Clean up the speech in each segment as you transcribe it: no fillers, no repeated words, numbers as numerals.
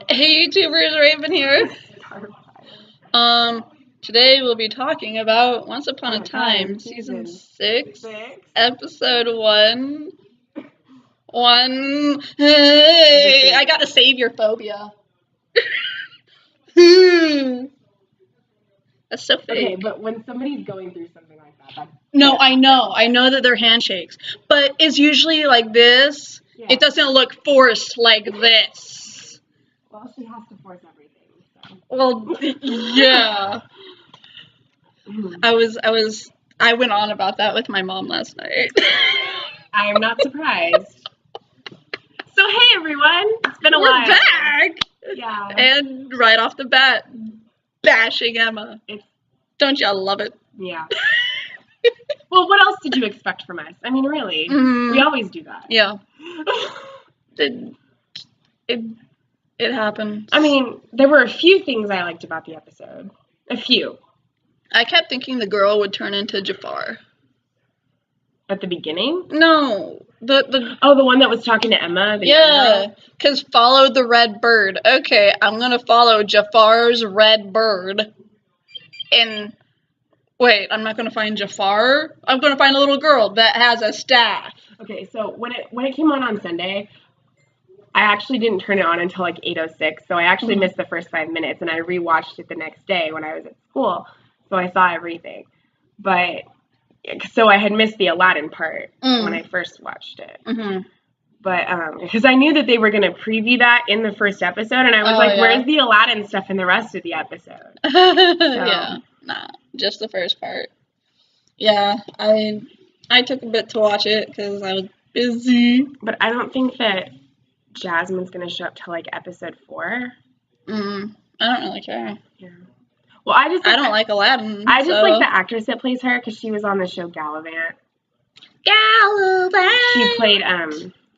Hey YouTubers, Raven here. Today we'll be talking about Once Upon a Time, Season 6, Episode 1. Hey, I gotta save your phobia. That's so fake. Okay, but when somebody's going through something like that, No, I know that they're handshakes, but it's usually like this. Yeah. It doesn't look forced like this. Well, she has to force everything. So. Well, yeah. I went on about that with my mom last night. I am not surprised. So hey everyone, it's been a while. We're back. Yeah. And right off the bat, bashing Emma. Don't y'all love it? Yeah. Well, what else did you expect from us? I mean, really, we always do that. Yeah. It happened. I mean, there were a few things I liked about the episode. A few. I kept thinking the girl would turn into Jafar. At the beginning? No. The one that was talking to Emma? Yeah, because follow the red bird. Okay, I'm going to follow Jafar's red bird. And, wait, I'm not going to find Jafar. I'm going to find a little girl that has a staff. Okay, so when it came on Sunday, I actually didn't turn it on until like 8:06, so I actually missed the first 5 minutes, and I rewatched it the next day when I was at school, so I saw everything. But, so I had missed the Aladdin part when I first watched it. But, because I knew that they were going to preview that in the first episode, and I was where's the Aladdin stuff in the rest of the episode? Yeah, nah, just the first part. Yeah, I took a bit to watch it because I was busy. But I don't think that Jasmine's going to show up till like episode 4. I don't really care. Yeah. Well, I don't like Aladdin. I just like the actress that plays her because she was on the show Gallivant. She played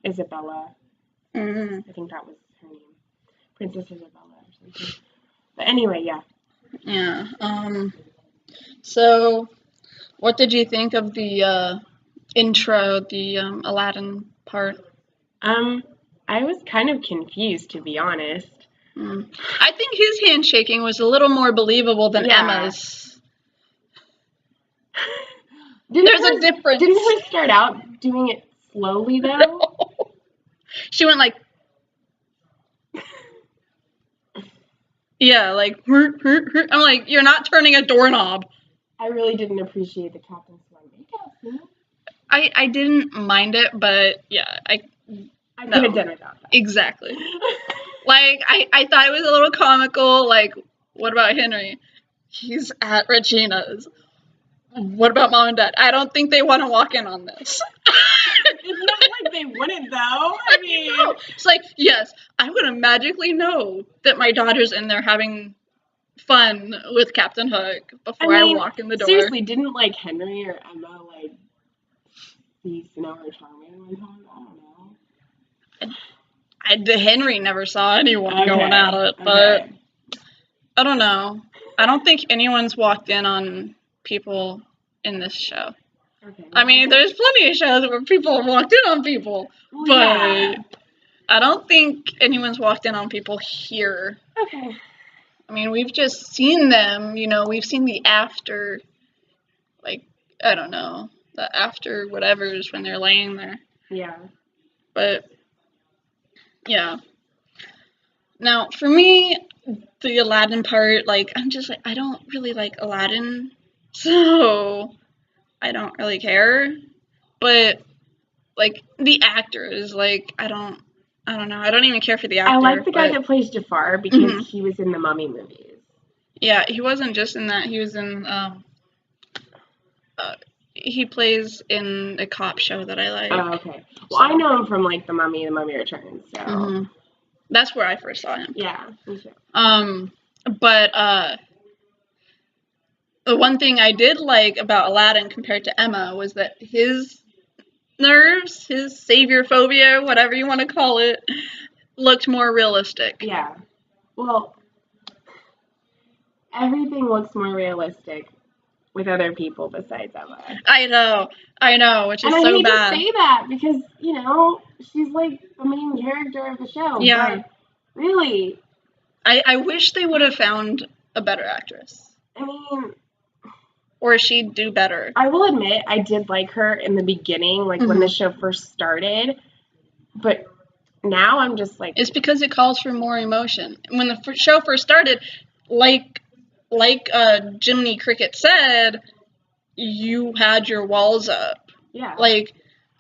Isabella. I think that was her name, Princess Isabella or something. But anyway, yeah. Yeah. So, what did you think of the intro, the Aladdin part? I was kind of confused, to be honest. I think his handshaking was a little more believable than Emma's. There's a difference. Didn't her start out doing it slowly, though? No. She went like... Yeah, like... I'm like, you're not turning a doorknob. I really didn't appreciate the Captain Swan. I didn't mind it, but yeah, I could have done without that. Exactly. Like, I thought it was a little comical. Like, what about Henry? He's at Regina's. What about Mom and Dad? I don't think they want to walk in on this. It's not like they wouldn't, though. I mean... It's like, yes, I'm going to magically know that my daughter's in there having fun with Captain Hook before I walk in the door. Seriously, didn't, like, Henry or Emma, like, see Snow or Charming one time? I don't know. Henry never saw anyone going at it, but I don't know. I don't think anyone's walked in on people in this show. I mean, there's plenty of shows where people have walked in on people, but I don't think anyone's walked in on people here. Okay. I mean, we've just seen them, we've seen the after, like, I don't know, the after whatever's when they're laying there. Yeah. But, yeah. Now, for me, the Aladdin part, like, I'm just like, I don't really like Aladdin, so I don't really care. But, like, the actors, like, I don't know. I don't even care for the actor. I like the guy that plays Jafar because he was in the Mummy movies. Yeah, he wasn't just in that. He was in, he plays in a cop show that I like. Oh, okay. Well, I know him from, like, The Mummy and The Mummy Returns, so... That's where I first saw him. Yeah, me too. But, the one thing I did like about Aladdin compared to Emma was that his nerves, his savior phobia, whatever you want to call it, looked more realistic. Yeah. Well, everything looks more realistic with other people besides Emma. I know, which is so bad. And I hate to say that because, she's like the main character of the show. Yeah. But Really? I wish they would have found a better actress. I mean, or she'd do better. I will admit I did like her in the beginning, like when the show first started, but now I'm just like, It's because it calls for more emotion. When the show first started, like Jiminy Cricket said, you had your walls up. yeah. Like,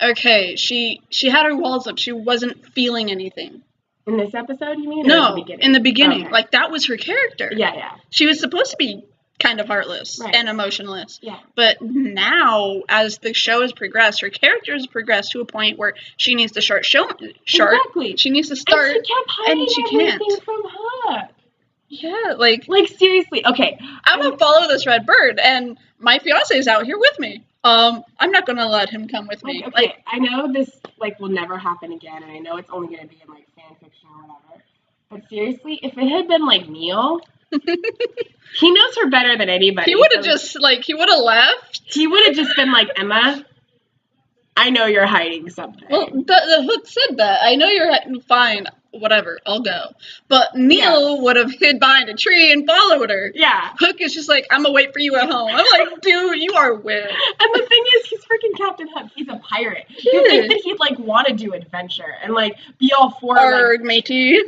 okay, she had her walls up. She wasn't feeling anything. In this episode, you mean? No, or in the beginning? In the beginning. Okay. Like, that was her character. Yeah, yeah. She was supposed to be kind of heartless Right. and emotionless. Yeah. But now, as the show has progressed, her character has progressed to a point where she needs to start sharp. Exactly. She needs to start. And she kept hiding everything can't. from Hook. Yeah, like seriously. Okay. I'm gonna follow this red bird, and my fiance is out here with me. I'm not gonna let him come with me. Okay, I know this will never happen again, and I know it's only gonna be in fan fiction or whatever. But seriously, if it had been Neil, he knows her better than anybody. He would have just he would have left. He would have just been like, Emma, I know you're hiding something. Well, the Hook said that. I know you're fine. Whatever, I'll go. But Neil would have hid behind a tree and followed her. Yeah. Hook is just like, I'm gonna wait for you at home. I'm like, dude, you are weird. And the thing is, he's freaking Captain Hook. He's a pirate. You think that he'd want to do adventure and be all for matey.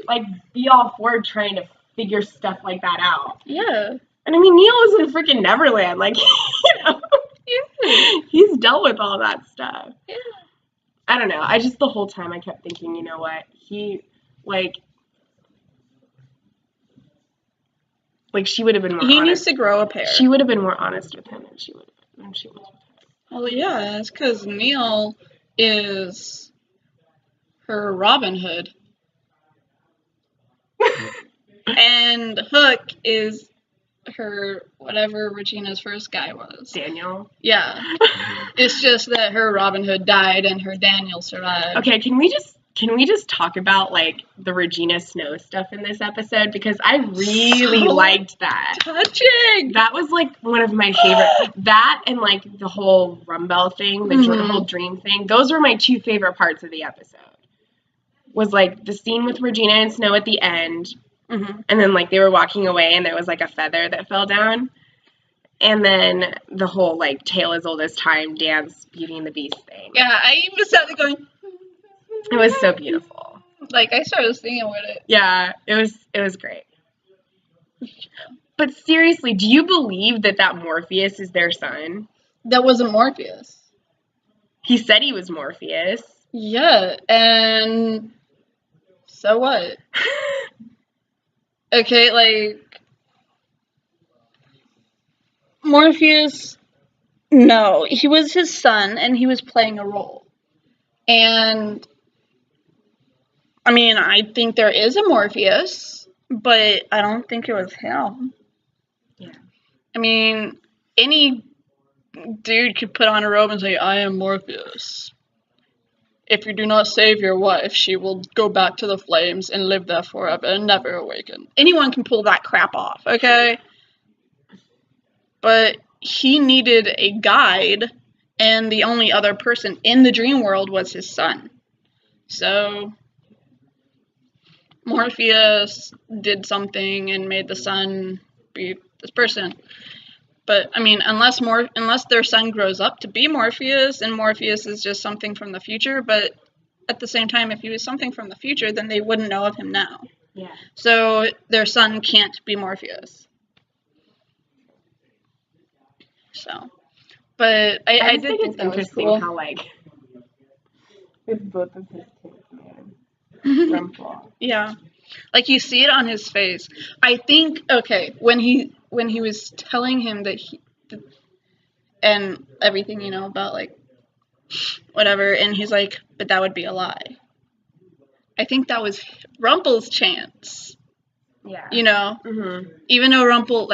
Be all for trying to figure stuff like that out. Yeah. And I mean, Neil is in freaking Neverland. He's dealt with all that stuff. Yeah. I don't know. I just the whole time I kept thinking, you know what? He she would have been more honest. He needs to grow a pair. She would have been more honest with him than she was with him. Well, yeah, it's because Neil is her Robin Hood. And Hook is her whatever Regina's first guy was. Daniel. Yeah. It's just that her Robin Hood died and her Daniel survived. Okay, can we just talk about the Regina Snow stuff in this episode, because I really liked that. Touching. That was one of my favorite. That and the whole Rumbell thing, the whole dream thing. Those were my two favorite parts of the episode. Was the scene with Regina and Snow at the end. Mm-hmm. And then they were walking away and there was a feather that fell down. And then the whole tale as old as time dance Beauty and the Beast thing. Yeah, I even started going. It was so beautiful. I started singing with it. Yeah, it was great. But seriously, do you believe that Morpheus is their son? That wasn't Morpheus. He said he was Morpheus. Yeah, and so what? Okay, Morpheus, no, he was his son, and he was playing a role. And, I mean, I think there is a Morpheus, but I don't think it was him. Yeah. I mean, any dude could put on a robe and say, I am Morpheus. If you do not save your wife, she will go back to the flames and live there forever and never awaken. Anyone can pull that crap off, okay? But he needed a guide, and the only other person in the dream world was his son. So Morpheus did something and made the son be this person. But, I mean, unless their son grows up to be Morpheus, and Morpheus is just something from the future, but at the same time, if he was something from the future, then they wouldn't know of him now. Yeah. So their son can't be Morpheus. So, but I did think that was cool. How, it's both of his kids, man. Rumple. Yeah. You see it on his face. I think, okay, when he was telling him that and everything, about, whatever, and he's like, but that would be a lie. I think that was Rumple's chance. Yeah. Mm-hmm. Even though Rumple,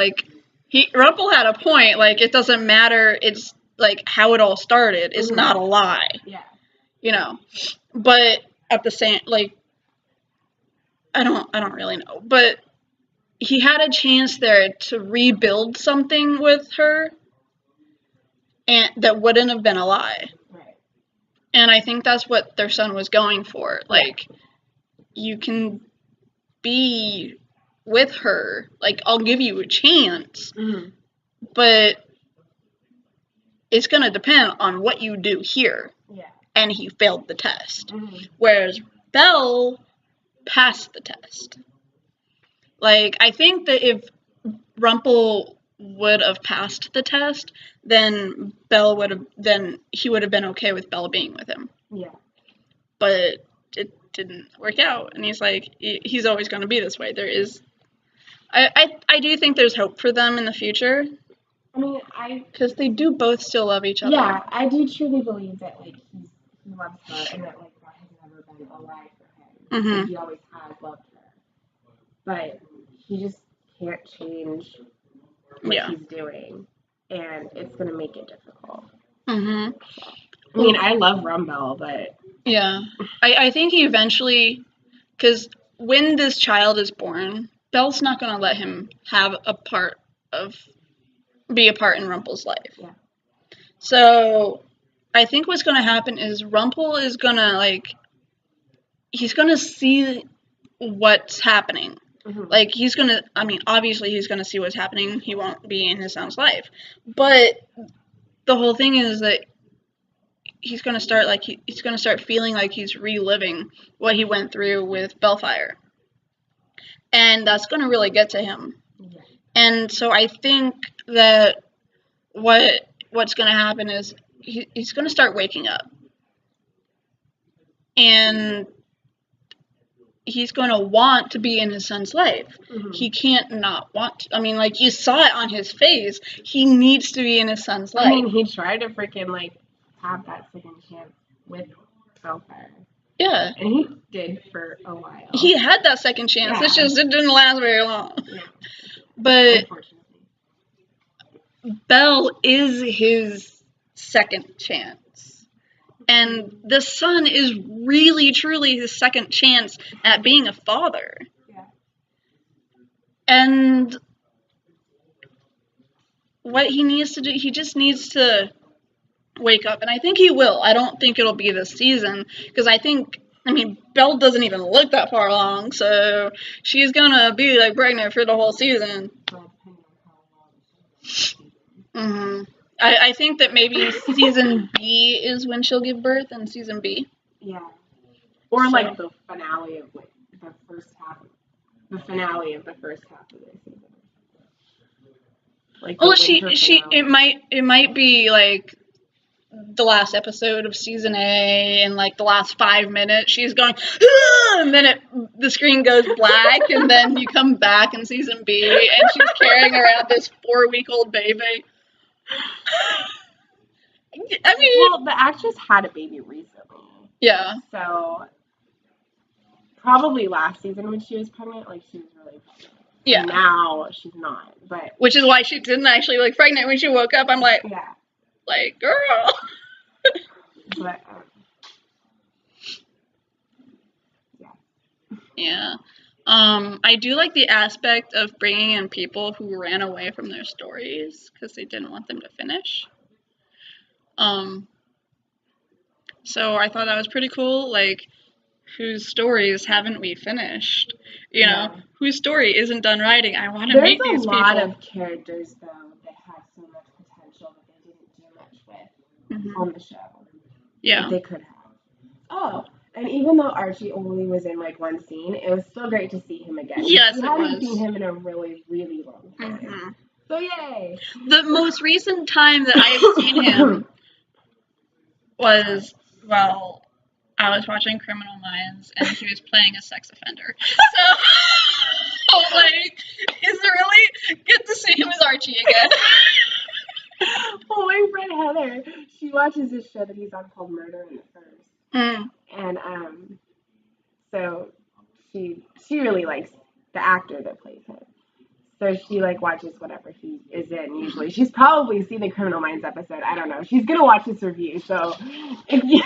Rumple had a point, it doesn't matter, it's, how it all started is not a lie. Yeah. But at the same, I don't really know, but he had a chance there to rebuild something with her, and that wouldn't have been a lie. Right. And I think that's what their son was going for. You can be with her. Like, I'll give you a chance, Mm-hmm. but it's going to depend on what you do here. Yeah. And he failed the test. Mm-hmm. Whereas Belle passed the test. Like, I think that if Rumple would have passed the test, then he would have been okay with Belle being with him. Yeah. But it didn't work out, and he's like, he's always going to be this way. There is, I do think there's hope for them in the future. I mean, because they do both still love each other. Yeah, I do truly believe that like he loves her, and that like that has never been a lie for him. Mhm. Like, he always has loved her, but he just can't change what Yeah. he's doing, and it's gonna make it difficult. Mhm. I mean, I love Rumble, but Yeah, I think he eventually, because when this child is born, Belle's not gonna let him have be a part in Rumple's life. Yeah. So I think what's gonna happen is Rumple is gonna he's gonna see what's happening. Mhm. Like, obviously he's gonna see what's happening. He won't be in his son's life, but the whole thing is that he's gonna start he's gonna start feeling like he's reliving what he went through with Bellfire, and that's gonna really get to him. Yeah. And so I think that what's gonna happen is he's gonna start waking up, and he's going to want to be in his son's life. Mhm. He can't not want to. I mean, like, you saw it on his face. He needs to be in his son's life. I mean, he tried to freaking like have that second chance with Bellfire. Yeah. And he did for a while. He had that second chance. Yeah. It didn't last very long. Yeah. But Unfortunately. Belle is his second chance. And the son is really, truly his second chance at being a father. Yeah. And what he needs to do, he just needs to wake up. And I think he will. I don't think it'll be this season. Because Belle doesn't even look that far along. So she's going to be, pregnant for the whole season. Mm-hmm. I think that maybe season B is when she'll give birth, in season B. Yeah. Or the finale of the first half. The finale of the first half of the season. It might be the last episode of season A, and the last 5 minutes she's going, ah! And then the screen goes black, and then you come back in season B, and she's carrying around this 4-week-old baby. Well, the actress had a baby recently. Yeah. So probably last season when she was pregnant, she was really pregnant. Yeah. And now she's not, but which is why she didn't actually look pregnant when she woke up. I'm like, yeah, girl. But yeah. I do like the aspect of bringing in people who ran away from their stories because they didn't want them to finish. So I thought that was pretty cool. Whose stories haven't we finished? You know, whose story isn't done writing? I want to meet these people. There's a lot of characters, though, that have so much potential that they didn't do much with on the show. Yeah. That they could have. Oh, and even though Archie only was in one scene, it was still great to see him again. Yes, we haven't seen him in a really, really long time. Mm-hmm. So yay! The most recent time that I've seen him was, I was watching Criminal Minds, and he was playing a sex offender. So, it's really good to see him as Archie again. Well, my friend Heather, she watches this show that he's on called Murder in the First. Mm. And so she really likes the actor that plays him. So she watches whatever he is in usually. She's probably seen the Criminal Minds episode. I don't know. She's gonna watch this review, so if you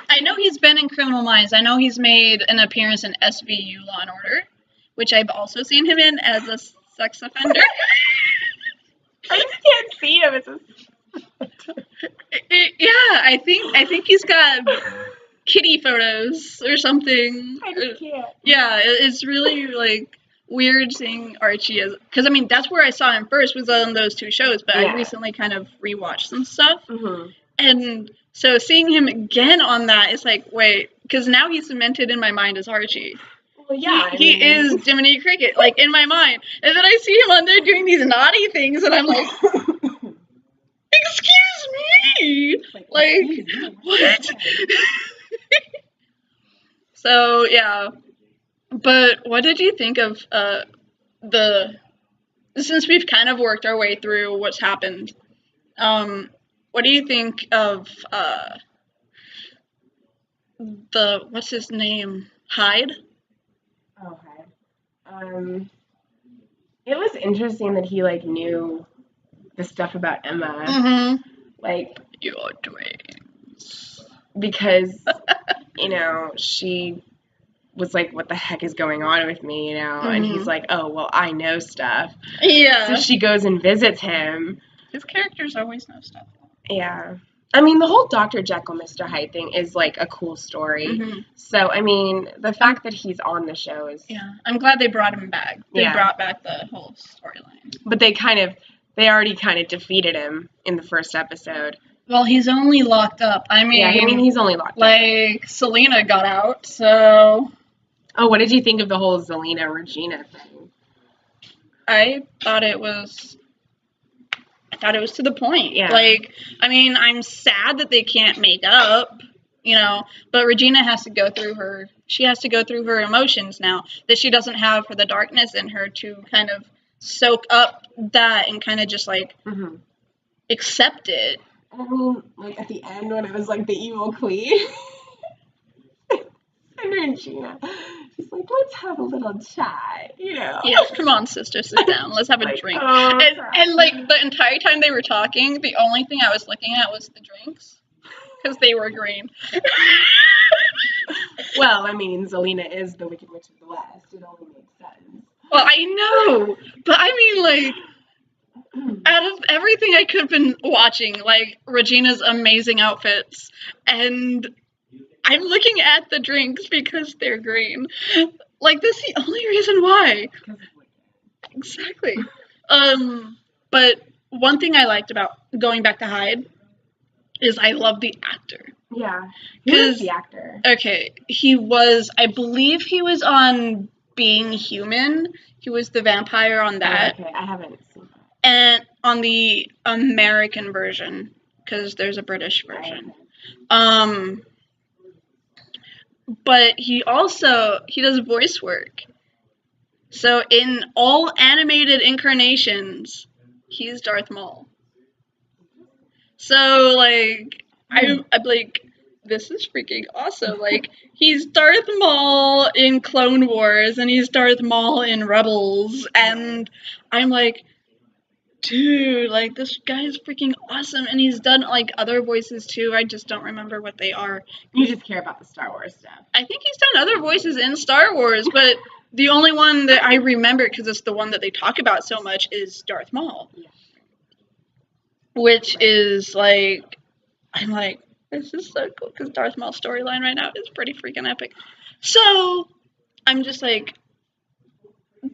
I know he's been in Criminal Minds. I know he's made an appearance in SVU Law and Order, which I've also seen him in as a sex offender. I just can't see him as a yeah, I think he's got kitty photos or something. I just can't. Yeah, it's really like weird seeing Archie as, because I mean that's where I saw him first was on those two shows, but I Yeah. recently kind of rewatched some stuff, Mm-hmm. and so seeing him again on that, it's like wait, because now he's cemented in my mind as Archie. Well, yeah. He is Jiminy Cricket, like in my mind, and then I see him on there doing these naughty things, and I'm like, excuse me, like what? So yeah, but what did you think of since we've kind of worked our way through what's happened, what do you think of what's his name? Hyde? Oh, hi. It was interesting that he like knew the stuff about Emma, Mm-hmm. like Your dreams. because she was like, "What the heck is going on with me?" And he's like, "Oh, well, I know stuff." Yeah. So she goes and visits him. His characters always know stuff. Yeah. I mean, the whole Dr. Jekyll, Mr. Hyde thing is like a cool story. Mm-hmm. So, I mean, the fact that he's on the show is. Yeah, I'm glad they brought him back. They brought back the whole storyline. But they already kind of defeated him in the first episode. Well, he's only locked up. I mean, he's only locked up. Like, Selena got out, so. Oh, what did you think of the whole Zelina Regina thing? I thought it was to the point. Yeah. Like, I mean, I'm sad that they can't make up, but Regina has to go through her emotions now that she doesn't have for the darkness in her to kind of soak up that and kind of just like accept it. I mean, like at the end when it was like the evil queen. And Regina, she's like, let's have a little chai, Yes, come on, sister, sit down. Let's have a drink. And like the entire time they were talking, the only thing I was looking at was the drinks because they were green. Well, I mean, Zelina is the Wicked Witch of the West. It only makes sense. Well, I know, but I mean, like, out of everything I could have been watching, like Regina's amazing outfits and. I'm looking at the drinks because they're green. Like, that's the only reason why. Exactly. But one thing I liked about going back to Hyde is I love the actor. Yeah. Who's the actor? Okay, I believe he was on Being Human. He was the vampire on that. Okay, I haven't seen that. And on the American version, because there's a British version. But he does voice work. So in all animated incarnations, he's Darth Maul. So like I'm like, this is freaking awesome. Like he's Darth Maul in Clone Wars and he's Darth Maul in Rebels, and I'm like, dude, like this guy is freaking awesome, and he's done like other voices too. I just don't remember what they are. You just care about the Star Wars stuff. I think he's done other voices in Star Wars, but the only one that I remember, because it's the one that they talk about so much, is Darth Maul. Yeah. Which is like, I'm like, this is so cool, because Darth Maul's storyline right now is pretty freaking epic. So I'm just like,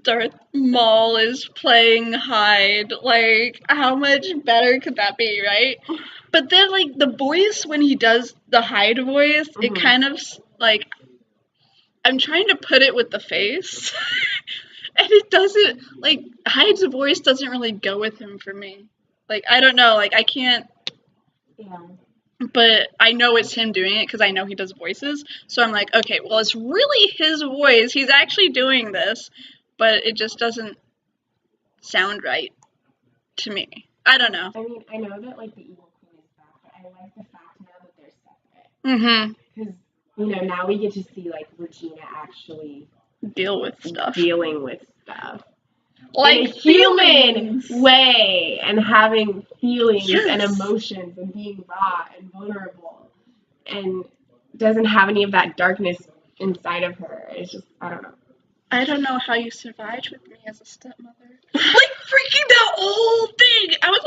Darth Maul is playing Hyde. Like, how much better could that be, right? But then, like, the voice, when he does the Hyde voice, it kind of, like, I'm trying to put it with the face. And it doesn't, like, Hyde's voice doesn't really go with him for me. Like, I don't know, like, I can't. Yeah. But I know it's him doing it because I know he does voices. So I'm like, okay, well, it's really his voice. He's actually doing this. But it just doesn't sound right to me. I don't know. I mean, I know that, like, the Evil Queen is back, but I like the fact now that they're separate. Because, now we get to see, like, Regina actually dealing with stuff. Like, in a human way, and having feelings and emotions, and being raw and vulnerable, and doesn't have any of that darkness inside of her. It's just, I don't know. I don't know how you survived with me as a stepmother. Like, freaking that whole thing! I was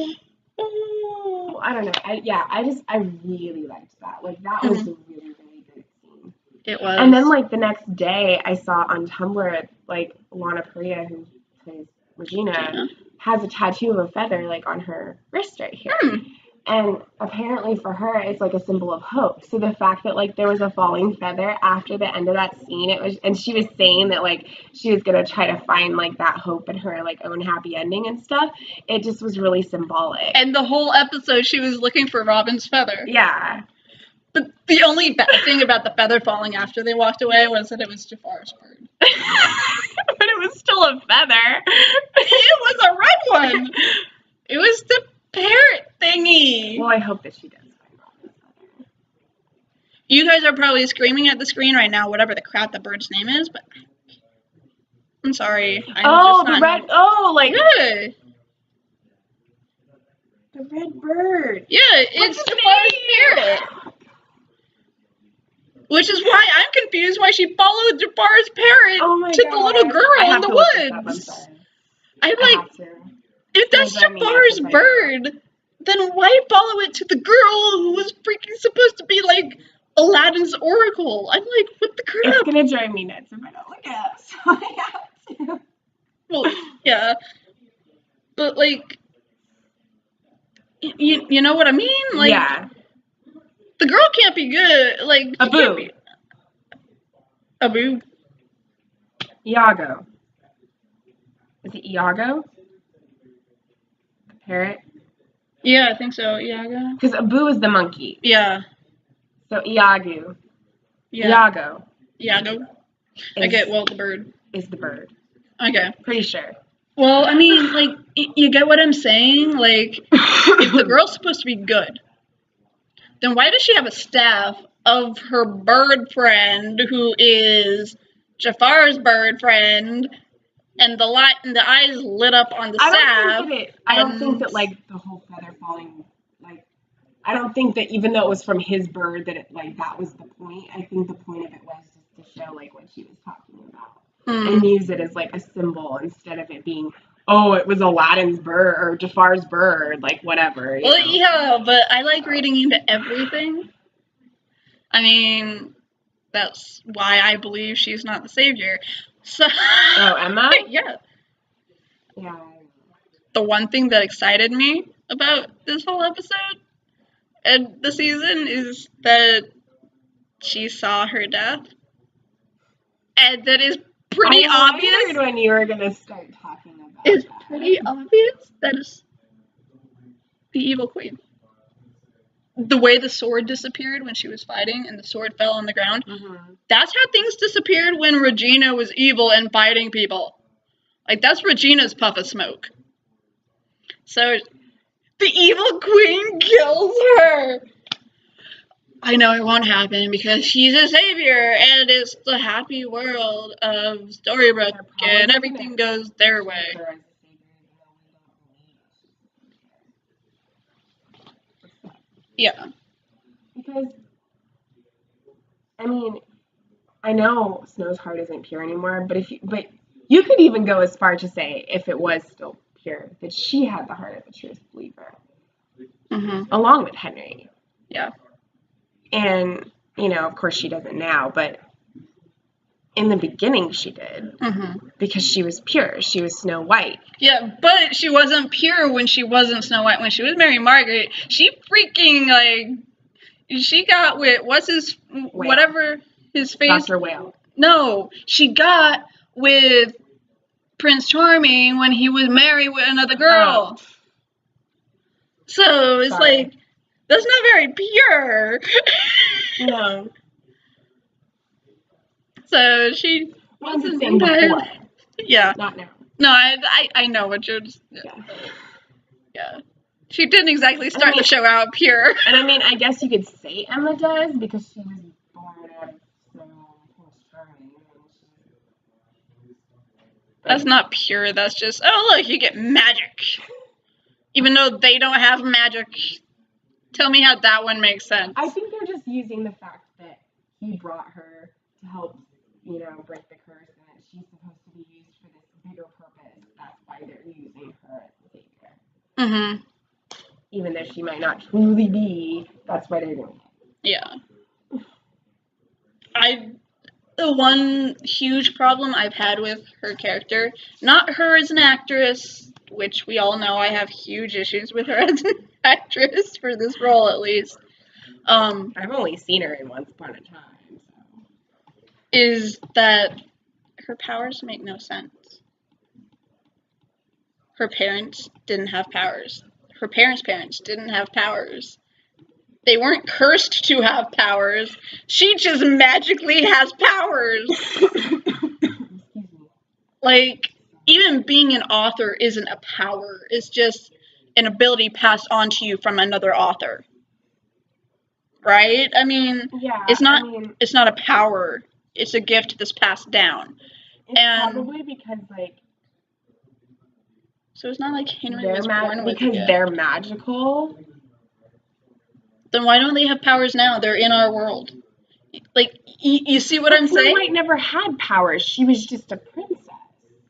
like, I don't know. I really liked that. Like, that was a really, really good scene. It was. And then, like, the next day, I saw on Tumblr, like, Lana Parrilla, who plays Regina, has a tattoo of a feather, like, on her wrist right here. And apparently for her, it's like a symbol of hope. So the fact that, like, there was a falling feather after the end of that scene, and she was saying that, like, she was going to try to find, like, that hope in her, like, own happy ending and stuff. It just was really symbolic. And the whole episode, she was looking for Robin's feather. Yeah. But the only bad thing about the feather falling after they walked away was that it was Jafar's bird. But it was still a feather. It was a red one. It was the parrot thingy. Well, I hope that she does find Robin's feather. You guys are probably screaming at the screen right now, whatever the crap the bird's name is, but I'm sorry. The red. Oh, like. Yeah. The red bird. Yeah, it's Jafar's parrot. Which is why I'm confused why she followed Jafar's parrot to the little girl in the woods. I'm like, if that's Jafar's bird, then why follow it to the girl who was freaking supposed to be like Aladdin's oracle? I'm like, what the crap? It's gonna drive me nuts if I don't look at it, so I have to. Well, yeah. But like, you know what I mean? Like, yeah. The girl can't be good. Like, Abu. Abu. Iago. Is it Iago? The parrot? Yeah, I think so. Iago. Because Abu is the monkey. Yeah. So Iago. Yeah. Iago. Iago. Okay, well, the bird. Is the bird. Okay. Pretty sure. Well, I mean, like, you get what I'm saying? Like, if the girl's supposed to be good, then why does she have a staff of her bird friend who is Jafar's bird friend, and the eyes lit up on the staff? I don't think that like the whole feather falling, like, I don't think that even though it was from his bird that it, like, that was the point. I think the point of it was just to show like what she was talking about and use it as like a symbol instead of it being, oh, it was Aladdin's bird or Jafar's bird, like whatever. Well, yeah, but I like reading into everything. I mean, that's why I believe she's not the savior. So. Oh, Emma? Yeah. Yeah. The one thing that excited me about this whole episode and the season is that she saw her death. And that is pretty obvious. I wondered when you were going to start talking about it's pretty obvious that is the evil queen. The way the sword disappeared when she was fighting and the sword fell on the ground, that's how things disappeared when Regina was evil and fighting people. Like, that's Regina's puff of smoke. So, the evil queen kills her. I know it won't happen because she's a savior and it's the happy world of Storybrooke and everything goes their way. Yeah. Because, I mean, I know Snow's heart isn't pure anymore, but you could even go as far to say, if it was still pure, that she had the heart of a true believer, along with Henry. Yeah. And, you know, of course she doesn't now, but in the beginning she did, because she was pure. She was Snow White. Yeah, but she wasn't pure when she wasn't Snow White. When she was Mary Margaret, she freaking, like, she got with, whatever his face. Dr. Whale. No, she got with Prince Charming when he was married with another girl. Oh. So it's like, that's not very pure. No. So she wasn't before. Yeah. Not now. No, I know what you're just. Yeah. She didn't exactly start the show out pure. And I mean, I guess you could say Emma does because she was born out of Prince Charming. That's not pure. That's just, oh, look, you get magic. Even though they don't have magic. Tell me how that one makes sense. I think they're just using the fact that he brought her to help, you know, break the curse, and that she's supposed to be used for this bigger purpose. That's why they're using her as the savior. even though she might not truly be. That's why they're doing it. Yeah. The one huge problem I've had with her character, not her as an actress, which we all know I have huge issues with her as an actress for this role at least, I've only seen her in Once Upon a Time. So. is that her powers make no sense. Her parents didn't have powers. Her parents' parents didn't have powers. They weren't cursed to have powers. She just magically has powers. Like, even being an author isn't a power. It's just an ability passed on to you from another author. Right? I mean, yeah, it's not a power. It's a gift that's passed down. It's And probably because, like, so it's not like Henry was born with because it. they're magical. Then why don't they have powers now? They're in our world. Like, you see what I'm saying? Snow White never had powers. She was just a princess.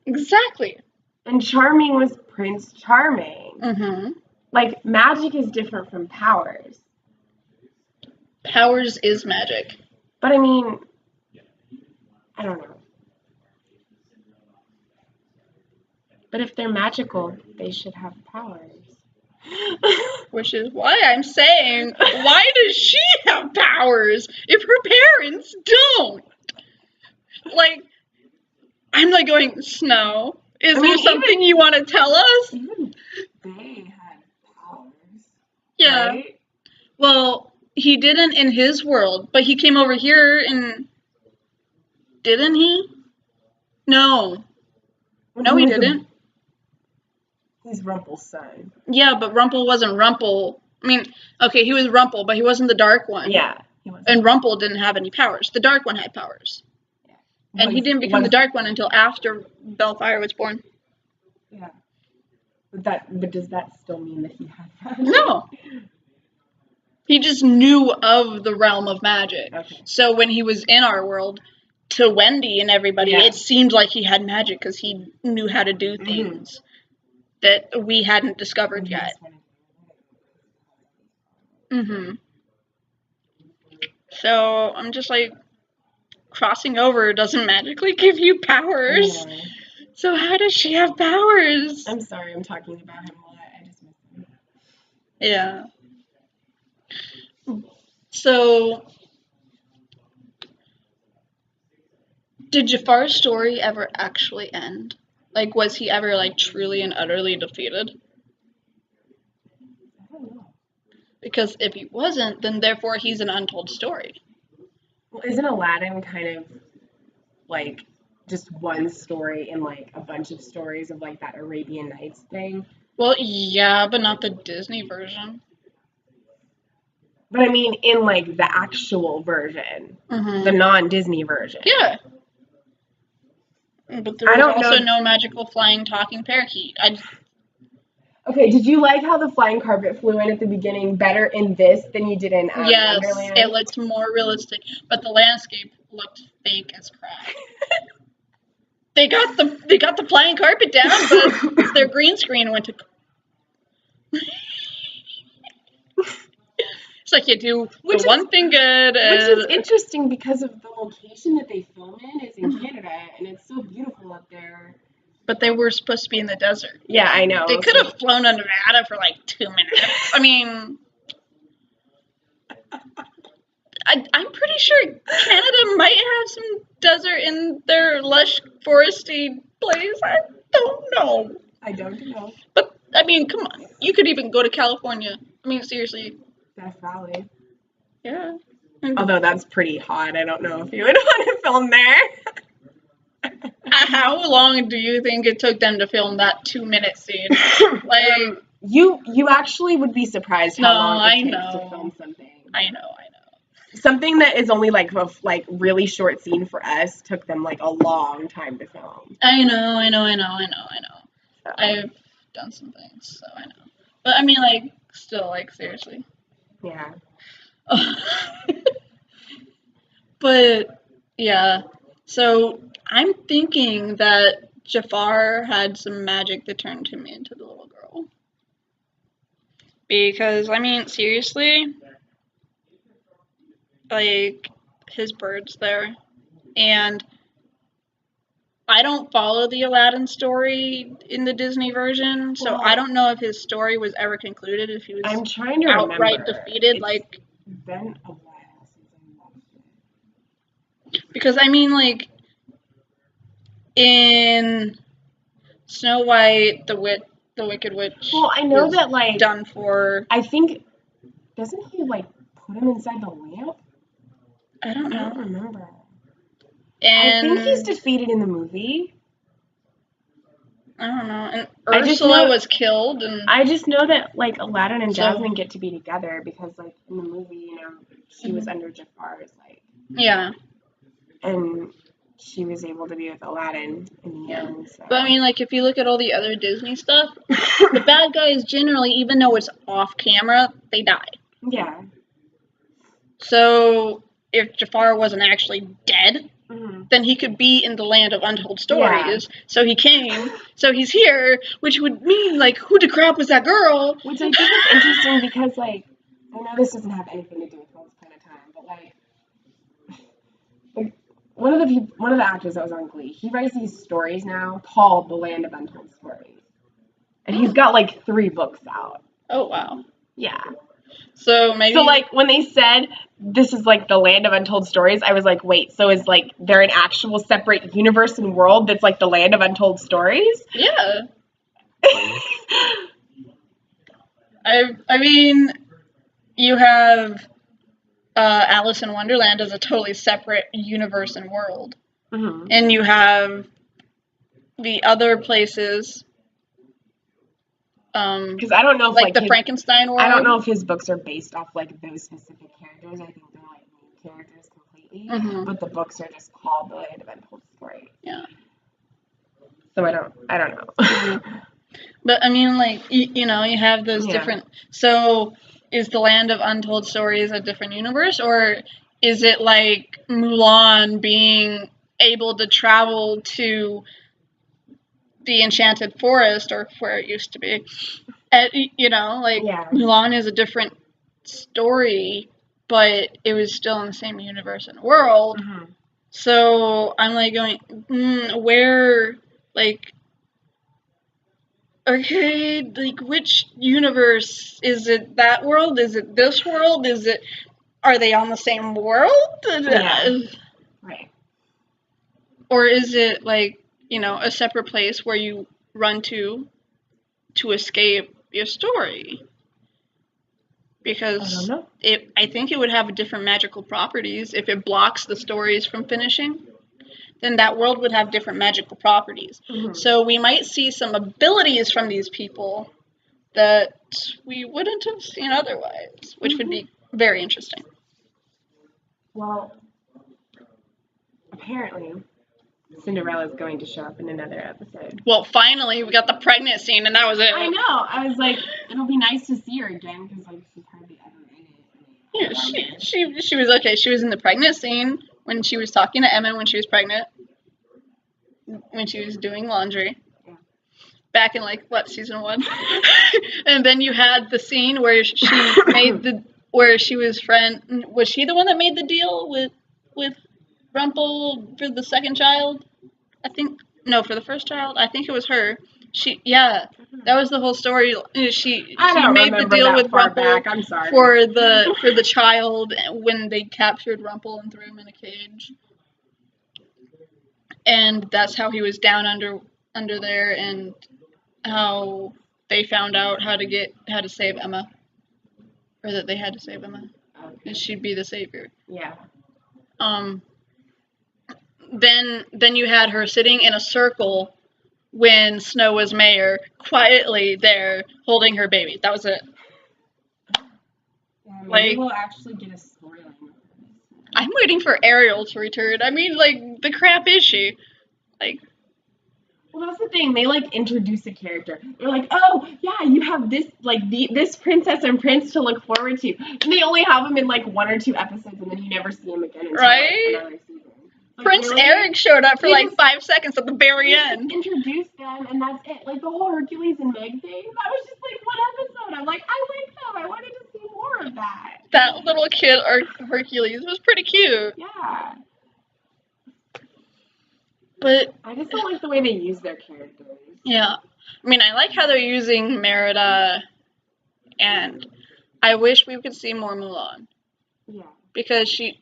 Exactly. And Charming was Prince Charming. Mm-hmm. Like, magic is different from powers. Powers is magic. But I mean, I don't know. But if they're magical, they should have powers. Which is why I'm saying, why does she have powers if her parents don't? Like, I'm like going, Snow, is there something you want to tell us? Even they had powers. Yeah. Right? Well, he didn't in his world, but he came over here and... Didn't he? No. No, he didn't. He's Rumple's son. Yeah, but Rumple wasn't Rumple. I mean, okay, he was Rumple, but he wasn't the Dark One. Yeah, he wasn't. And Rumple didn't have any powers. The Dark One had powers. Yeah. And he didn't become the Dark One until after Bellfire was born. Yeah. But does that still mean that he had powers? No. He just knew of the realm of magic. Okay. So when he was in our world, to Wendy and everybody, it seemed like he had magic because he knew how to do things that we hadn't discovered yet. So I'm just like, crossing over doesn't magically give you powers. Yeah. So how does she have powers? I'm sorry, I'm talking about him a lot. I just miss him. Yeah. So, did Jafar's story ever actually end? Like, was he ever, like, truly and utterly defeated? I don't know. Because if he wasn't, then therefore he's an untold story. Well, isn't Aladdin kind of, like, just one story in, like, a bunch of stories of, like, that Arabian Nights thing? Well, yeah, but not the Disney version. But I mean, in, like, the actual version. The non-Disney version. Yeah. But there was also no magical flying talking parakeet. Okay, did you like how the flying carpet flew in at the beginning better in this than you did in Yes, Wonderland? It looked more realistic, but the landscape looked fake as crap. They got the flying carpet down, but their green screen went to... It's like you do one thing good. Which is interesting because of the location that they film in is in Canada, and it's so beautiful up there. But they were supposed to be in the desert. Yeah, I know. They could have flown to Nevada for like 2 minutes. I mean, I'm pretty sure Canada might have some desert in their lush foresty place. I don't know. But, I mean, come on. You could even go to California. I mean, seriously. Death Valley. Yeah. Although that's pretty hot. I don't know if you would want to film there. How long do you think it took them to film that 2-minute scene? Like, you actually would be surprised how long it takes to film something. I know. Something that is only like a really short scene for us took them like a long time to film. I know. So. I've done some things, so I know. But I mean, like, still, like, seriously. Yeah. But yeah. So I'm thinking that Jafar had some magic that turned him into the little girl. Because, I mean, seriously, like, his bird's there. And I don't follow the Aladdin story in the Disney version, so I don't know if his story was ever concluded, if he was I'm trying to outright remember. defeated, It's like, been a while since I watched it. because, I mean, like, in Snow White, the Wicked Witch Well, I know was that, like, done for, I think, doesn't he, like, put him inside the lamp? I don't I don't know. remember. And I think he's defeated in the movie. I don't know. And I just Ursula know- was killed, and I just know that, like, Aladdin and So- Jasmine get to be together because, like, in the movie, you know, she was under Jafar's, like, yeah. and she was able to be with Aladdin in the end. So. But I mean, like, if you look at all the other Disney stuff, the bad guys generally, even though it's off camera, they die. Yeah. So if Jafar wasn't actually dead, Mm-hmm. then he could be in the land of untold stories. Yeah. So he came, so he's here, which would mean, like, who the crap was that girl? Which I think is interesting because, like, I know this doesn't have anything to do with Once Upon a Time, but, like one of the actors that was on Glee, he writes these stories now called The Land of Untold Stories. And he's got, like, 3 books out. Oh, wow. Yeah. So maybe... So, like, when they said this is, like, the land of untold stories, I was like, wait, so is, like, there an actual separate universe and world that's, like, the land of untold stories? Yeah. I mean, you have Alice in Wonderland as a totally separate universe and world. Mm-hmm. And you have the other places... Because I don't know if, like the Frankenstein world. I don't know if his books are based off, like, those specific characters. I think they're, like, new characters completely. Mm-hmm. But the books are just called The Land of Untold Stories. Yeah. So I don't know. But I mean, like, you know, you have those different. So is the Land of Untold Stories a different universe, or is it like Mulan being able to travel to the Enchanted Forest, or where it used to be? You know, like, Mulan is a different story, but it was still in the same universe and world. Mm-hmm. So I'm like going, where, like, okay, like, which universe? Is it that world? Is it this world? Are they on the same world? Yeah. Right. Or is it, like, you know, a separate place where you run to escape your story? Because I don't know. I think it would have different magical properties. If it blocks the stories from finishing, then that world would have different magical properties. Mm-hmm. So we might see some abilities from these people that we wouldn't have seen otherwise, which would be very interesting. Well, apparently, Cinderella's going to show up in another episode. Well, finally, we got the pregnant scene, and that was it. I know. I was like, it'll be nice to see her again, because, like, she's hardly ever in it. Yeah, she was okay. She was in the pregnant scene when she was talking to Emma when she was pregnant, when she was doing laundry. Yeah. Back in, like, what, season 1? And then you had the scene where she where she was she the one that made the deal with Rumple for the second child? I think, no, for the first child, I think it was her. That was the whole story. She made the deal with Rumple I'm sorry. for the child when they captured Rumple and threw him in a cage. And that's how he was down under there, and how they found out how to save Emma. Or that they had to save Emma. Okay. And she'd be the savior. Yeah. Then you had her sitting in a circle when Snow was mayor, quietly there, holding her baby. That was it. Yeah, maybe we'll actually get a storyline. I'm waiting for Ariel to return. I mean, like, the crap is she? Like... Well, that's the thing. They, like, introduce a character. They're like, oh, yeah, you have this, like, this princess and prince to look forward to. And they only have them in, like, 1 or 2 episodes, and then you never see them again until, like, another season. Like, Prince really? Eric showed up for He like just- 5 seconds at the very He end. just introduced them, and that's it. Like, the whole Hercules and Meg thing, that was just, like, one episode. I'm like, I like them. I wanted to see more of that. That little kid, Hercules, was pretty cute. Yeah. But, I just don't like the way they use their characters. yeah. I mean, I like how they're using Merida, and I wish we could see more Mulan. Yeah. Because she's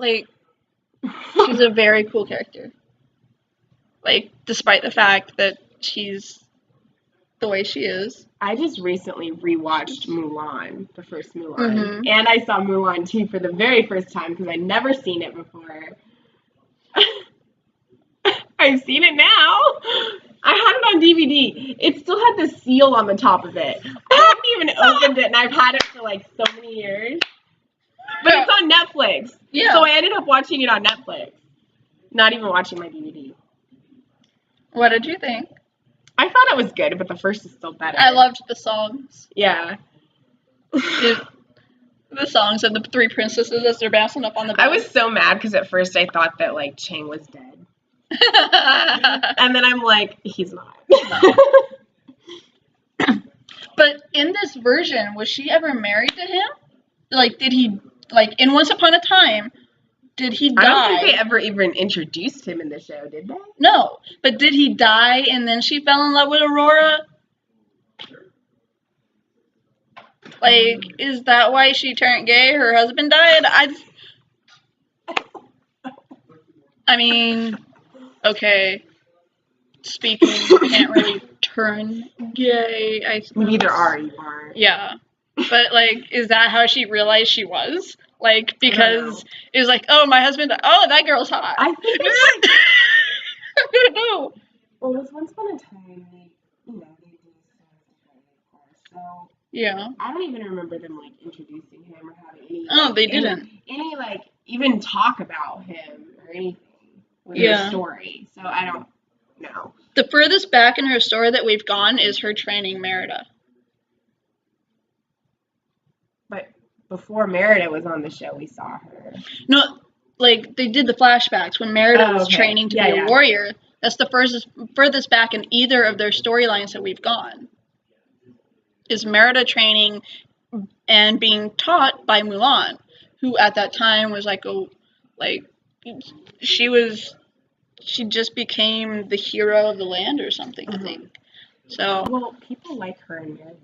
a very cool character. Like, despite the fact that she's the way she is. I just recently rewatched Mulan, the first Mulan. Mhm. And I saw Mulan 2 for the very first time because I'd never seen it before. I've seen it now. I had it on DVD. It still had the seal on the top of it. I haven't even opened it, and I've had it for like so many years. But it's on Netflix. Yeah. So I ended up watching it on Netflix. Not even watching my DVD. What did you think? I thought it was good, but the first is still better. I loved the songs. Yeah. The songs of the three princesses as they're bouncing up on the bed. I was so mad because at first I thought that like Chang was dead. And then I'm like, he's not. But in this version, was she ever married to him? Like, did he, like, in Once Upon a Time, did he die? I don't think they ever even introduced him in the show, did they? No, but did he die and then she fell in love with Aurora? Like, is that why she turned gay? Her husband died? I mean, okay. Speaking, you can't really turn gay, I suppose. Neither are you are. Yeah. But, like, is that how she realized she was? Like, because it was like, oh, my husband, oh, that girl's hot. I think it's like, I don't know. well, it was Once Upon a Time, they, you know, they do stuff, of course. So Yeah. I don't even remember them like introducing him or having any. Oh, like, they didn't. Any like even talk about him or anything with Yeah. her story. So I don't know. The furthest back in her story that we've gone is her training Merida. But before Merida was on the show, we saw her. No, like, they did the flashbacks when Merida was okay. training to be a warrior. That's the furthest back in either of their storylines that we've gone. Is Merida training and being taught by Mulan, who at that time was she just became the hero of the land or something, I think. So, Well, people like her and Merida.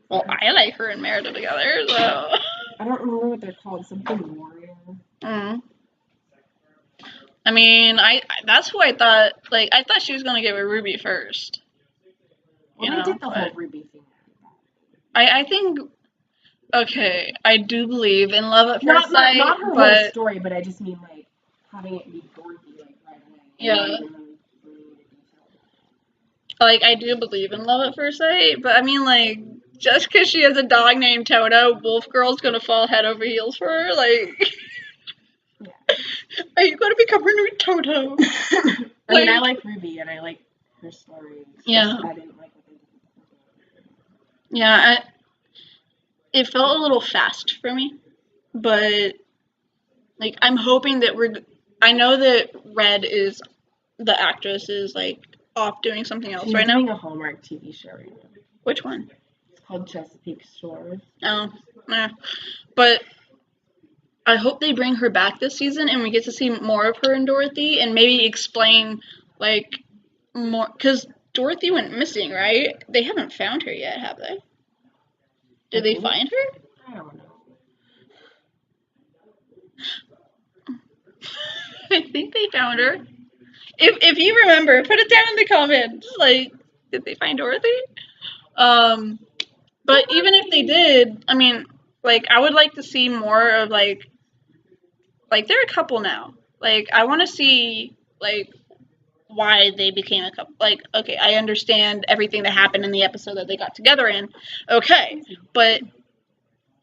well, I like her and Merida together, so. I don't remember what they're called. Something warrior. Mm. I mean, that's who I thought, like, I thought she was going to get with Ruby first. Well, they did the whole Ruby thing. I think, okay, I do believe in love at first sight, not her but whole story, but I just mean like having it be Dorothy like right away. Yeah. Like, I do believe in love at first sight, but I mean, like, just because she has a dog named Toto, Wolf Girl's gonna fall head over heels for her, like, are you gonna become her new Toto? I mean, I like Ruby and I like her story. Yeah. I didn't like what they did. Yeah, it felt a little fast for me, but, like, I'm hoping that I know that Red is, the actress is, like, off doing something else right now. She's doing a Hallmark TV show right now. Which one? It's called Chesapeake Shores. Oh, yeah. But I hope they bring her back this season and we get to see more of her and Dorothy and maybe explain, like, more, because Dorothy went missing, right? They haven't found her yet, have they? Did they find her? I don't know. I think they found her. If you remember, put it down in the comments. Like, did they find Dorothy? But even if they did, I mean, like, I would like to see more of, like, they're a couple now. Like, I want to see, like, why they became a couple. Like, okay, I understand everything that happened in the episode that they got together in. Okay, but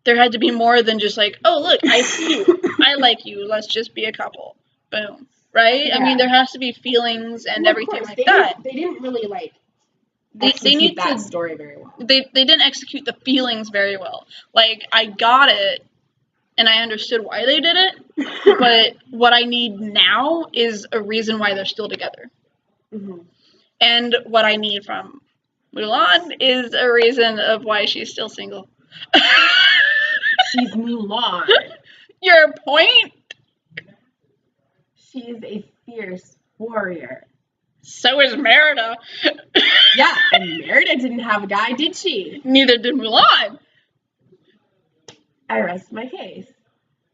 there had to be more than just like, oh, look, I see you. I like you. Let's just be a couple. Boom. Right? Yeah. I mean, there has to be feelings and everything like that. They didn't really, like, they need that story very well. They didn't execute the feelings very well. Like, I got it. and I understood why they did it. But what I need now is a reason why they're still together. Mhm. And what I need from Mulan is a reason of why she's still single. She's Mulan. Your point? She is a fierce warrior. So is Merida. Yeah, and Merida didn't have a guy, did she? Neither did Mulan. I rest my case.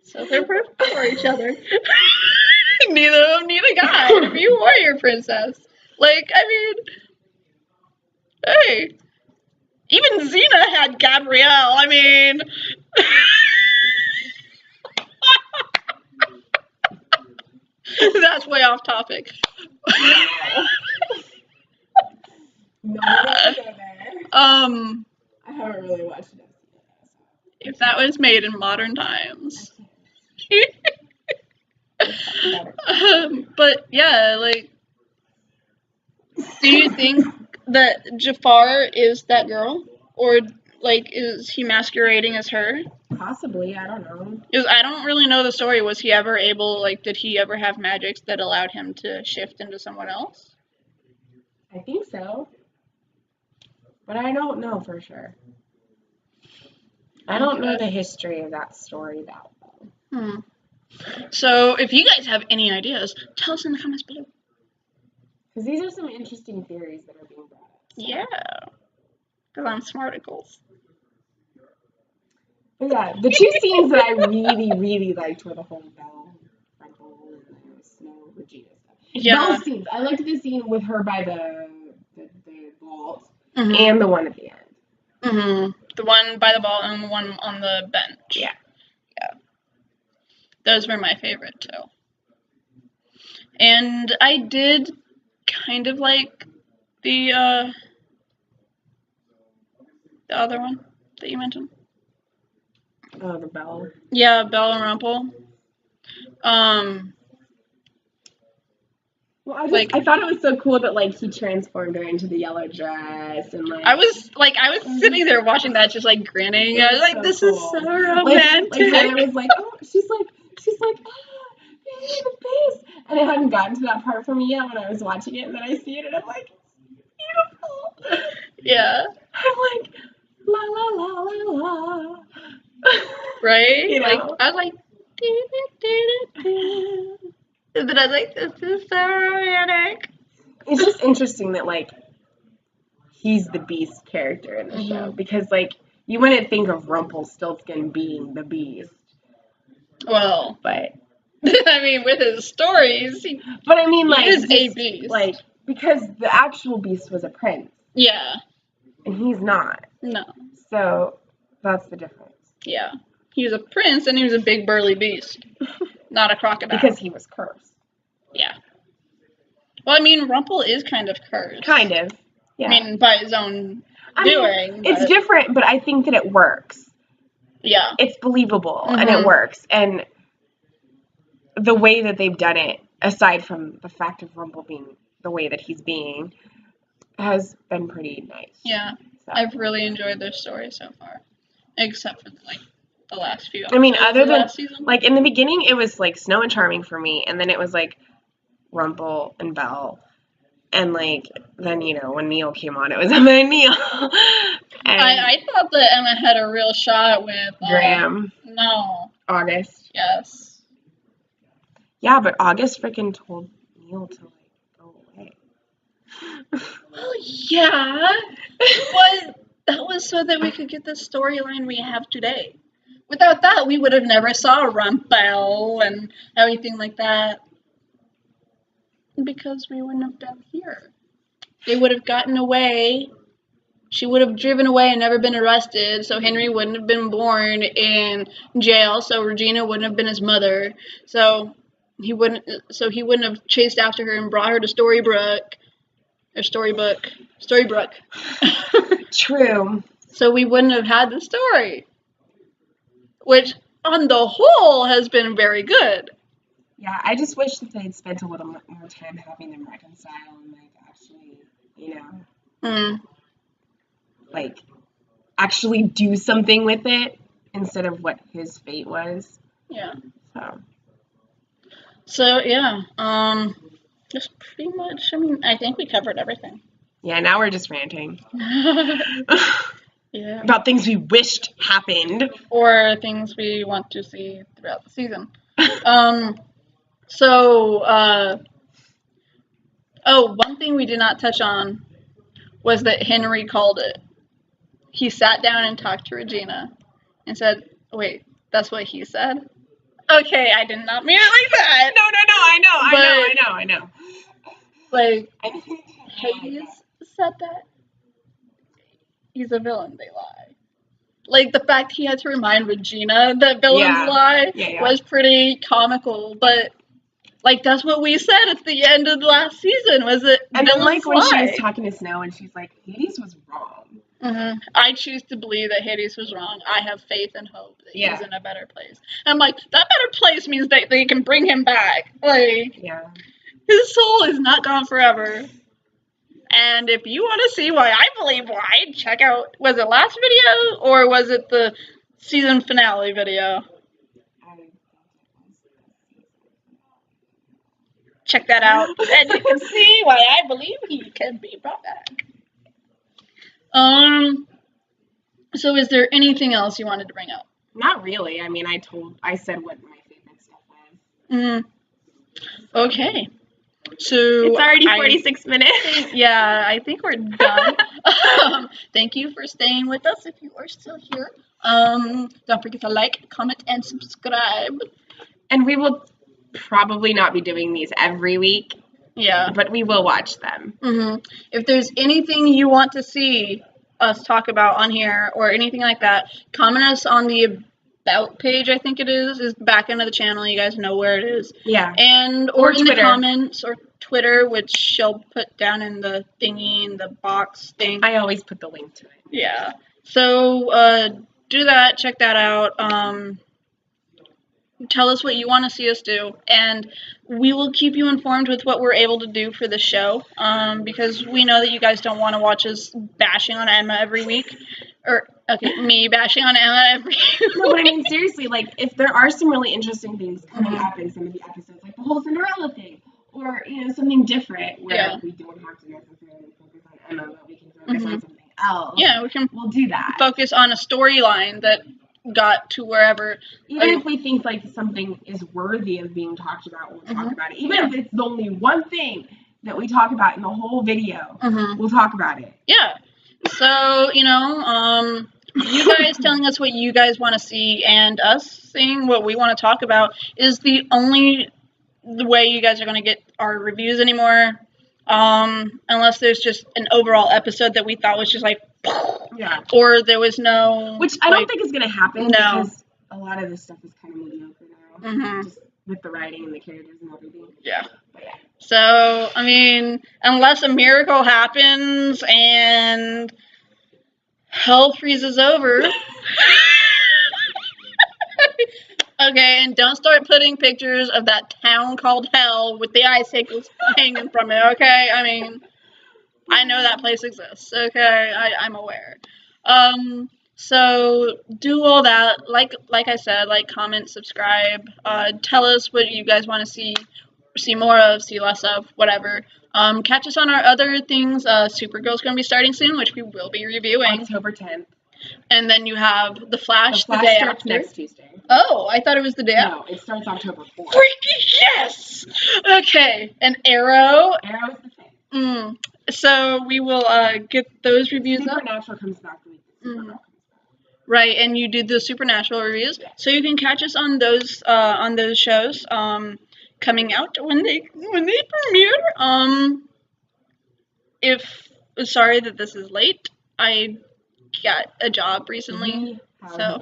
So they're perfect for each other. Neither of them need a guy to be a warrior princess. Like, I mean, hey, even Xena had Gabrielle. I mean, that's way off topic. No, we're gonna go there. I haven't really watched it. If that was made in modern times. But yeah, like, do you think that Jafar is that girl, or like is he masquerading as her? Possibly, I don't know. Because I don't really know the story. Was he ever able, like, did he ever have magics that allowed him to shift into someone else? I think so. But I don't know for sure. I don't know the history of that story that well. So if you guys have any ideas, tell us in the comments below. Because these are some interesting theories that are being brought up. So. Yeah. Because I'm smarticles. But yeah, the two scenes that I really, really liked were the whole Belle, Rumple, and the Snow, Regina stuff. Yeah. Those scenes. I liked the scene with her by the vault Mm-hmm. and the one at the end. Mm-hmm. The one by the ball and the one on the bench. Yeah. Yeah. Those were my favorite too. And I did kind of like the other one that you mentioned. Oh, the Belle. Yeah, Belle and Rumple. Well, I thought it was so cool that like he transformed her into the yellow dress and like. I was sitting there watching that, just like grinning. I was like, so "This cool. is so romantic." Like Heather was like, "Oh, she's like, you're the best," and it hadn't gotten to that part for me yet when I was watching it, and then I see it, and I'm like, beautiful. Yeah. I'm like, la la la la la. Right? You know? Like I was like, and then I was like, "This is so romantic." It's just interesting that like he's the Beast character in the show because like you wouldn't think of Rumpelstiltskin being the Beast. Well, but I mean, with his stories, but I mean, like, he is a beast. Like because the actual Beast was a prince. Yeah. And he's not. No. So that's the difference. Yeah. He was a prince and he was a big burly beast, not a crocodile. Because he was cursed. Yeah. Well, I mean, Rumple is kind of cursed. Kind of. Yeah. I mean, by his own doing. It's different, but I think that it works. Yeah. It's believable and it works. And the way that they've done it, aside from the fact of Rumple being the way that he's being, has been pretty nice. Yeah. So. I've really enjoyed their story so far. Except for, like, the last few episodes. I mean, other than, season. like, in the beginning, it was, like, Snow and Charming for me. And then it was, like, Rumple and Belle. And, like, then, you know, when Neil came on, it was Emma and Neil. And I thought that Emma had a real shot with... Graham. No. August. Yes. Yeah, but August freaking told Neil to, like, go away. Well, yeah. But that was so that we could get the storyline we have today. Without that, we would have never saw Rumple and everything like that. Because we wouldn't have been here. They would have gotten away. She would have driven away and never been arrested. So Henry wouldn't have been born in jail. So Regina wouldn't have been his mother. So he wouldn't have chased after her and brought her to Storybrooke. True. So we wouldn't have had the story. Which, on the whole, has been very good. Yeah, I just wish that they'd spent a little more time having them reconcile and, like, actually, you know, like, actually do something with it. instead of what his fate was. Yeah. So So yeah, just pretty much. I mean, I think we covered everything. yeah, now we're just ranting Yeah. about things we wished happened. Or things we want to see throughout the season. So, one thing we did not touch on was that Henry called it. He sat down and talked to Regina and said, wait, that's what he said? Okay, I did not mean it like that. No, I know. Like, I know. Hades said that. He's a villain, they lie. Like, the fact he had to remind Regina that villains lie was pretty comical, but, like, that's what we said at the end of the last season, was it And then, like, when lie. she was talking to Snow and she's like, Hades was wrong. Mm-hmm. I choose to believe that Hades was wrong. I have faith and hope that he's in a better place. And I'm like, that better place means that they can bring him back. Like, his soul is not gone forever. And if you want to see why I believe why, check out, was it last video or was it the season finale video? Check that out, and you can see why I believe he can be brought back. So is there anything else you wanted to bring up? Not really. I mean, I said what my favorite stuff was. Okay. So it's already 46 minutes. Yeah, I think we're done. Thank you for staying with us if you are still here. Don't forget to like, comment, and subscribe. And we will probably not be doing these every week. Yeah. But we will watch them. If there's anything you want to see us talk about on here or anything like that, comment us on the About page, I think it is the back end of the channel. You guys know where it is. Yeah. Or in Twitter. The comments or Twitter, which she'll put down in the thingy, in the box thing. I always put the link to it. Yeah. So, do that. Check that out. Tell us what you want to see us do, and we will keep you informed with what we're able to do for the show, because we know that you guys don't want to watch us bashing on Emma every week, or, me bashing on Emma every week. No, but I mean, seriously, like, if there are some really interesting things coming up in some of the episodes, like the whole Cinderella thing, or, something different, where we don't have to necessarily focus on Emma, but we can focus on something else. Yeah, we'll do that. Focus on a storyline that got to wherever. Even if we think like something is worthy of being talked about, we'll talk about it. Even if it's the only one thing that we talk about in the whole video, we'll talk about it. Yeah. So, you guys telling us what you guys want to see and us saying what we want to talk about is the only way you guys are going to get our reviews anymore. Unless there's just an overall episode that we thought was just like, or there was no, which I don't think is gonna happen because a lot of this stuff is kind of mediocre now, just with the writing and the characters and everything. Yeah. So I mean, unless a miracle happens and hell freezes over. Okay, and don't start putting pictures of that town called Hell with the icicles hanging from it, okay? I mean, I know that place exists, okay? I'm aware. So do all that. Like I said, like, comment, subscribe. Tell us what you guys want to see more of, see less of, whatever. Catch us on our other things. Supergirl's going to be starting soon, which we will be reviewing. October 10th. And then you have The Flash the day after. Next Tuesday. Oh, I thought it was the day after. No, it starts October 4th. Freaky yes! Okay, and Arrow. Arrow's the 5th. So we will get those reviews up. Supernatural comes back the week. Right, and you do the Supernatural reviews, so you can catch us on those shows coming out when they premiere. Sorry that this is late. I got a job recently, so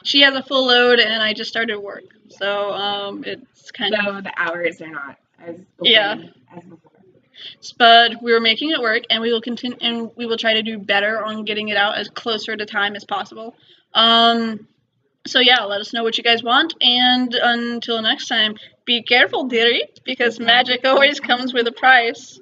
she has a full load, and I just started work, so it's kind of the hours are not as open as before. But we're making it work, and we will continue, and we will try to do better on getting it out as closer to time as possible. So yeah, let us know what you guys want, and until next time, be careful, dearie, because magic always comes with a price.